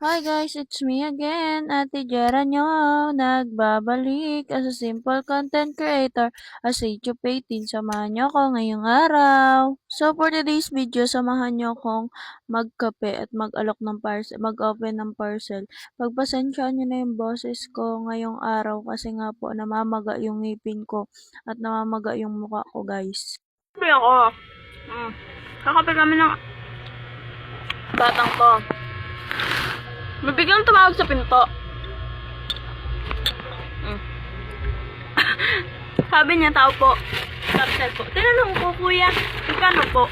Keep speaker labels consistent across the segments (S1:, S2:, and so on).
S1: Hi guys, it's me again, Ate Jera nyo, nagbabalik as a simple content creator as a YouTube 18. Samahan nyo ako ngayong araw. So for today's video, samahan nyo akong magkape at mag-alok ng parcel, mag-open ng parcel. Pagpasensyaan nyo na yung boses ko ngayong araw kasi nga po namamaga yung ngipin ko at namamaga yung mukha ko guys. Kape ako. Kakape kami ng batang ko. Mabiglang tumawag sa pinto. Sabi niya, tao po. Parcel po. Tinanong ko, kuya, magkano po?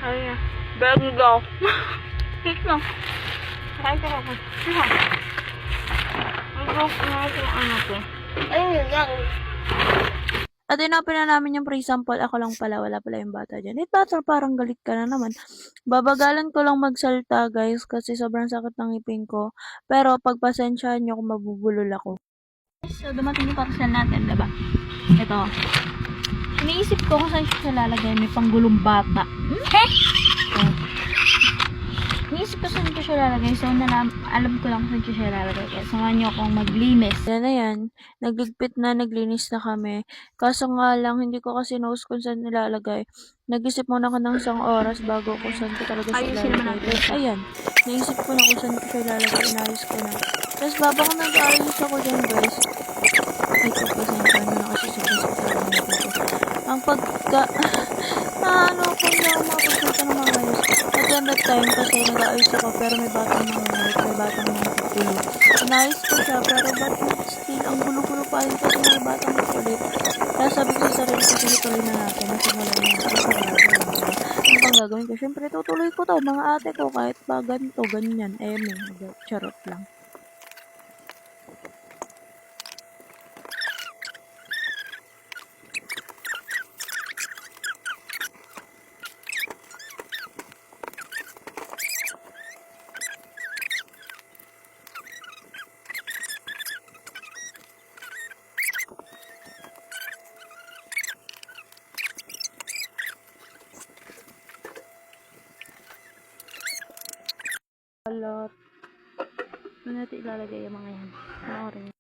S1: Sabi niya, bag daw. Cake lang. Kahit ako. Ano po? Ayun lang. At inopin na namin yung pre-sample. Ako lang pala, wala pala yung bata dyan. Bata, parang galit ka na naman. Babagalan ko lang magsalta, guys, kasi sobrang sakit ng ngipin ko. Pero pagpasensyahan nyo kung mabubulol ako. So, dumating yung parcel natin, diba? Ito. Iniisip ko kung saan siya lalagay. May panggulong bata. Iniisip ko saan ko siya lalagay. So, alam ko lang kung saan siya lalagay. Kaya samahan niyo akong maglinis. Yan na yan. Nagligpit na, naglinis na kami. Kaso nga lang, hindi ko kasi knows kung saan nilalagay. Nag-isip muna ako ng isang oras bago kung saan ko talaga siya lalagay. Ayan. Naisip ko na kung saan ko siya lalagay. Inayos ko na. Tapos babang nag-aayos ako dyan, guys. Ay, pagpasensya na kasi sobrang sakit ang pagka... ano ako, hindi ako makapagsalita ng mga ayos. At then that time, kasi nag-aayos ako, pero may batang nangyayari, may batang nangkukulo. Inayos ko siya, pero ba't still, ang gulo-gulo pa rin kasi may batang kulit. Kaya sabi ko sa sarili ko, tuloy na natin, nasimulan na natin, ano pang gagawin ko? Siyempre, tutuloy ko to, mga ate ko, kahit pa ganito, ganyan, may charot lang. Balot. Ano natin ilalagay yung mga yan? Orange.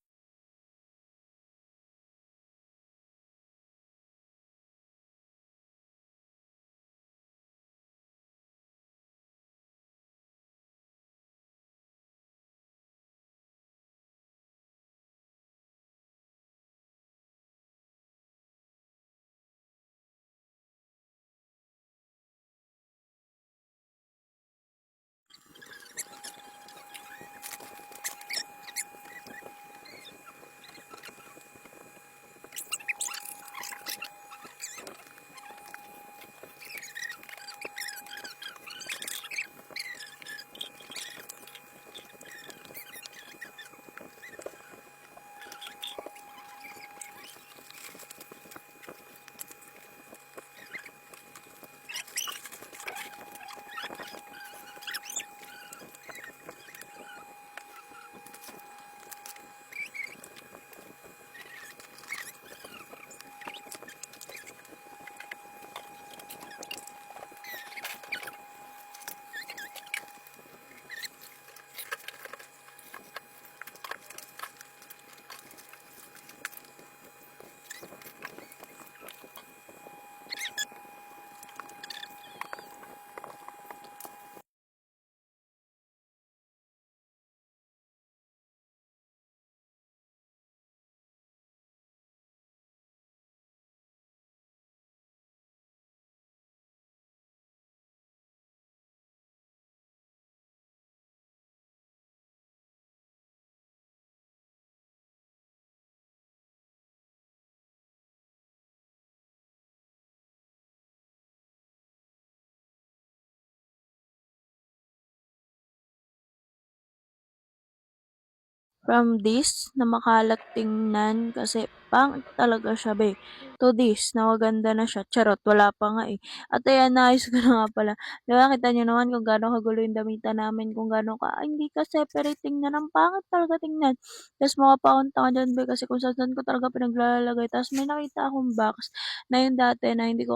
S1: From this na makalat tingnan kasi pangit talaga siya be. To this na maganda na siya. Charot, wala pa nga eh. At ayan, naayos ko na nga pala. Diba, kita nyo naman kung gaano kagulo yung damitan namin, kung gaano ka, hindi ka separate tingnan. Ang pangit talaga tingnan. Tapos makapaunta ka dyan be kasi kung saan ko talaga pinaglalagay. Tapos may nakita akong box na yung dati na hindi ko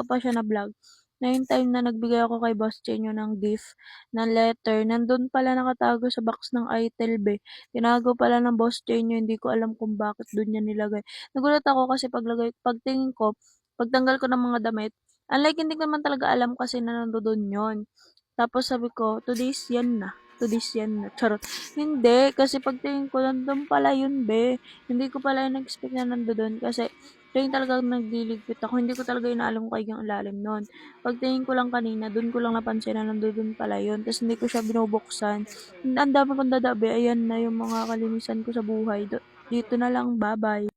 S1: pa siya na vlog. na yung time na nagbigay ako kay Boss Chenyo ng gift na letter, nandun pala nakatago sa box ng itel be. Tinago pala ng Boss Chenyo, hindi ko alam kung bakit dun niya nilagay. Nagulat ako kasi pagtingin ko, pagtanggal ko ng mga damit, unlike hindi ko naman talaga alam kasi na nandoon yun. Tapos sabi ko, today's yan na. Today's yan na. Charot. Hindi, kasi pagtingin ko, nandun pala yun, be. Hindi ko pala in-expect na nandoon kasi tuwing talagang nagliligpit ako, hindi ko talaga inaalam kung yung ilalim nun. Pagtingin ko lang kanina, dun ko lang napansin na nandoon pala yun. Tapos hindi ko siya binubuksan. Ang dami kong dadabi. Ayan na yung mga kalinisan ko sa buhay. Dito na lang. Bye-bye.